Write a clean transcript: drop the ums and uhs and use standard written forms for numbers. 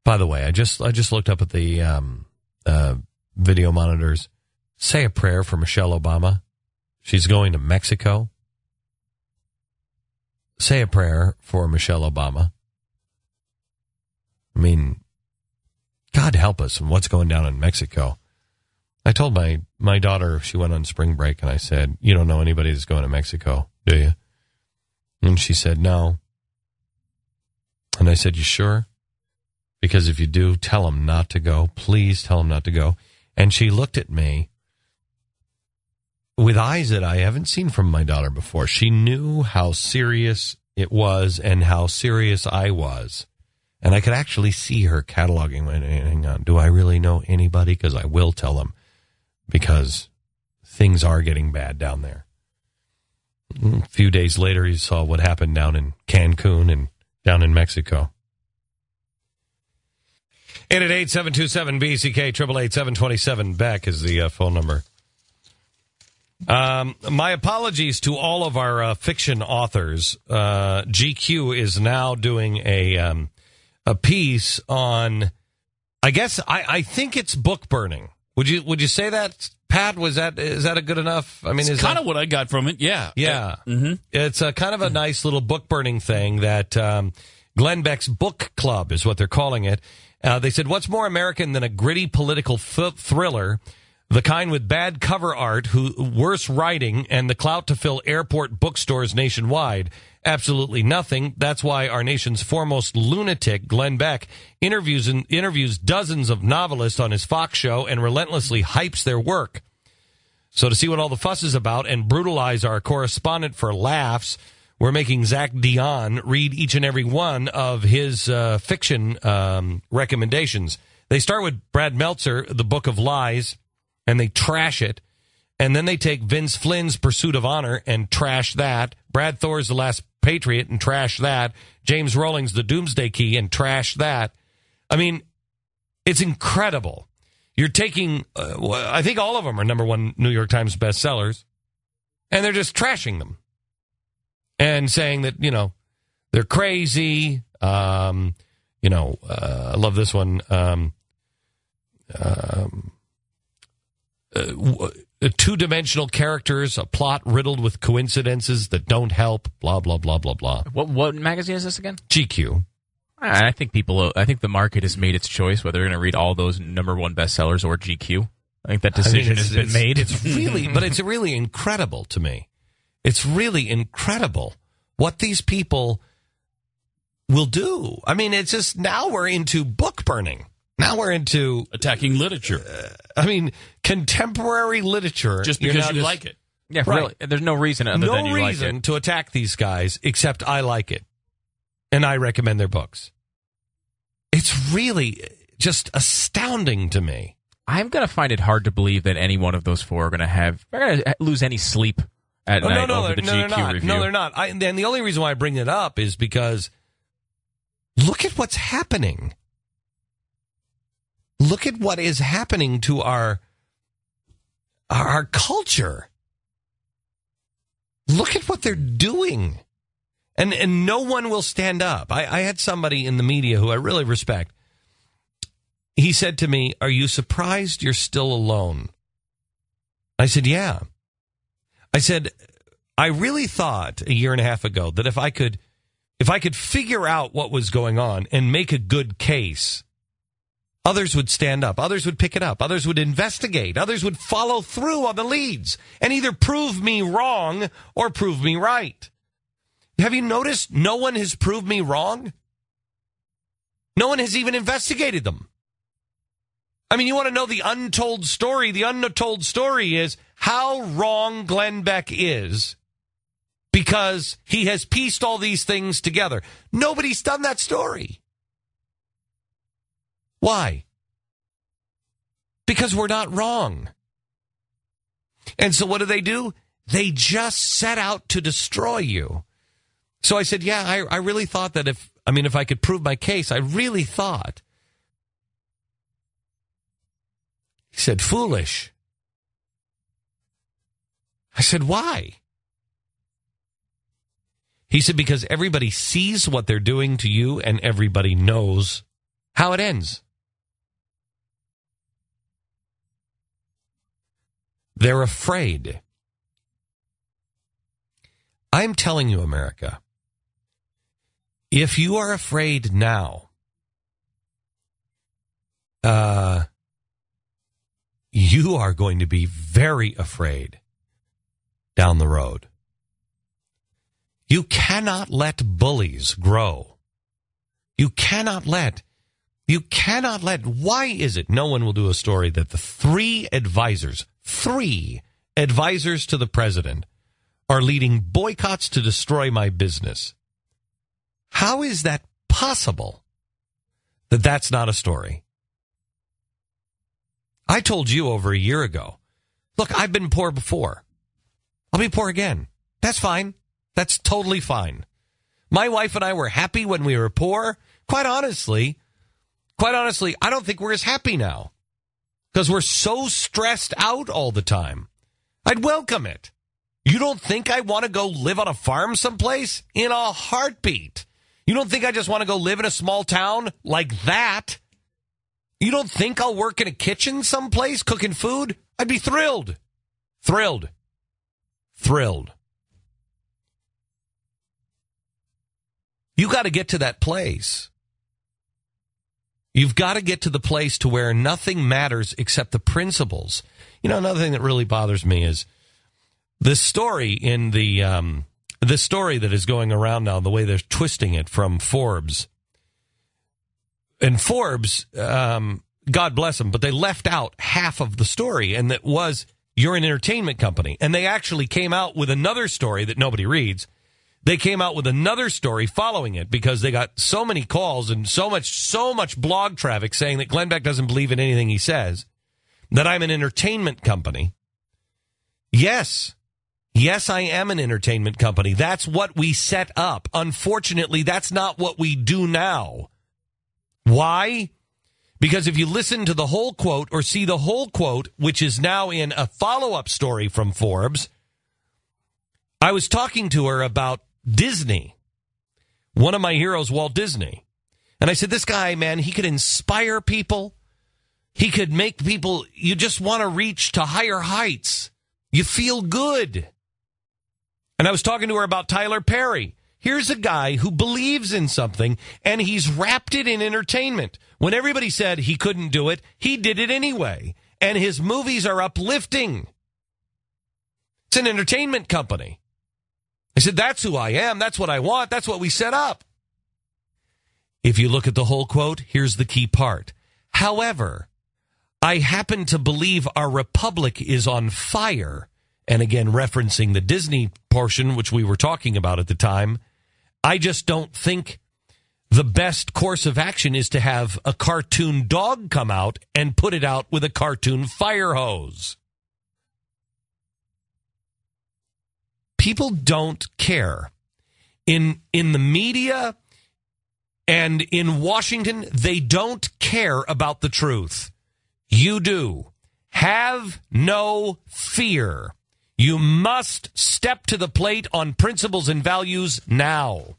By the way, I just looked up at the video monitors. Say a prayer for Michelle Obama. She's going to Mexico. Say a prayer for Michelle Obama. I mean, God help us and what's going down in Mexico. I told my daughter, she went on spring break, and I said, you don't know anybody that's going to Mexico, do you? And she said, no. And I said, you sure? Because if you do, tell them not to go. Please tell them not to go. And she looked at me with eyes that I haven't seen from my daughter before. She knew how serious it was and how serious I was. And I could actually see her cataloging. Hang on, do I really know anybody? Because I will tell them. Because things are getting bad down there. A few days later, you saw what happened down in Cancun and down in Mexico. 888-727-BCK, 888-727-BECK is the phone number. My apologies to all of our fiction authors. GQ is now doing a piece on, I guess, I think it's book burning. Would you say that, Pat? Is that a good enough? I mean, it's kind of what I got from it. Yeah. Mm-hmm. It's a kind of a nice little book burning thing that Glenn Beck's Book Club is what they're calling it. They said, what's more American than a gritty political thriller, the kind with bad cover art, worse writing, and the clout to fill airport bookstores nationwide? Absolutely nothing. That's why our nation's foremost lunatic, Glenn Beck, interviews dozens of novelists on his Fox show and relentlessly hypes their work. So to see what all the fuss is about and brutalize our correspondent for laughs, we're making Zach Dion read each and every one of his fiction recommendations. They start with Brad Meltzer, The Book of Lies, and they trash it. And then they take Vince Flynn's Pursuit of Honor and trash that. Brad Thor's The Last Patriot and trash that. James Rowling's The Doomsday Key and trash that. I mean, it's incredible. You're taking, I think all of them are #1 New York Times bestsellers, and they're just trashing them and saying that, they're crazy. I love this one. Two-dimensional characters, a plot riddled with coincidences that don't help, blah, blah, blah, blah, blah. What magazine is this again? GQ. I think the market has made its choice whether they're going to read all those #1 bestsellers or GQ. I think that decision has been made. It's really, but it's really incredible to me. It's really incredible what these people will do. I mean, it's just, now we're into book burning. Now we're into attacking literature. Contemporary literature. Just because you like it. Yeah, right. Really. There's no reason other than you like it. No reason to attack these guys except I like it. And I recommend their books. It's really just astounding to me. I'm going to find it hard to believe that any one of those four are going to lose any sleep at night over the GQ review. No, they're not. And the only reason why I bring it up is because look at what's happening. Look at what is happening to our culture. Look at what they're doing. And no one will stand up. I had somebody in the media who I really respect. He said to me, "Are you surprised you're still alone?" I said, "Yeah." I said, "I really thought a year and a half ago that if I could figure out what was going on and make a good case, others would stand up, others would pick it up, others would investigate, others would follow through on the leads and either prove me wrong or prove me right." Have you noticed no one has proved me wrong? No one has even investigated them. I mean, you want to know the untold story? The untold story is how wrong Glenn Beck is because he has pieced all these things together. Nobody's done that story. Why? Because we're not wrong. And so what do? They just set out to destroy you. So I said, yeah, I really thought that if I could prove my case, I really thought. He said, foolish. I said, why? He said, because everybody sees what they're doing to you and everybody knows how it ends. They're afraid. I'm telling you, America, if you are afraid now, you are going to be very afraid down the road. You cannot let bullies grow. You cannot let, why is it no one will do a story that the three advisors to the president are leading boycotts to destroy my business? How is that possible that that's not a story? I told you over a year ago, look, I've been poor before. I'll be poor again. That's fine. That's totally fine. My wife and I were happy when we were poor. Quite honestly, I don't think we're as happy now because we're so stressed out all the time. I'd welcome it. You don't think I want to go live on a farm someplace? In a heartbeat. You don't think I just want to go live in a small town like that? You don't think I'll work in a kitchen someplace cooking food? I'd be thrilled. Thrilled. You got to get to that place. You've got to get to the place to where nothing matters except the principles. You know, another thing that really bothers me is the story in the story that is going around now, the way they're twisting it from Forbes. And Forbes, God bless them, but they left out half of the story, and that was, you're an entertainment company. And they actually came out with another story that nobody reads. They came out with another story following it because they got so many calls and so much blog traffic saying that Glenn Beck doesn't believe in anything he says, that I'm an entertainment company. Yes, I am an entertainment company. That's what we set up. Unfortunately, that's not what we do now. Why? Because if you listen to the whole quote or see the whole quote, which is now in a follow-up story from Forbes, I was talking to her about Disney, one of my heroes, Walt Disney. And I said, this guy, man, he could inspire people. He could make people, you just want to reach to higher heights. You feel good. And I was talking to her about Tyler Perry. Here's a guy who believes in something, and he's wrapped it in entertainment. When everybody said he couldn't do it, he did it anyway. And his movies are uplifting. It's an entertainment company. I said, that's who I am. That's what I want. That's what we set up. If you look at the whole quote, here's the key part. However, I happen to believe our republic is on fire. And again, referencing the Disney portion, which we were talking about at the time, I just don't think the best course of action is to have a cartoon dog come out and put it out with a cartoon fire hose. People don't care. In the media and in Washington, they don't care about the truth. You do. Have no fear. You must step to the plate on principles and values now.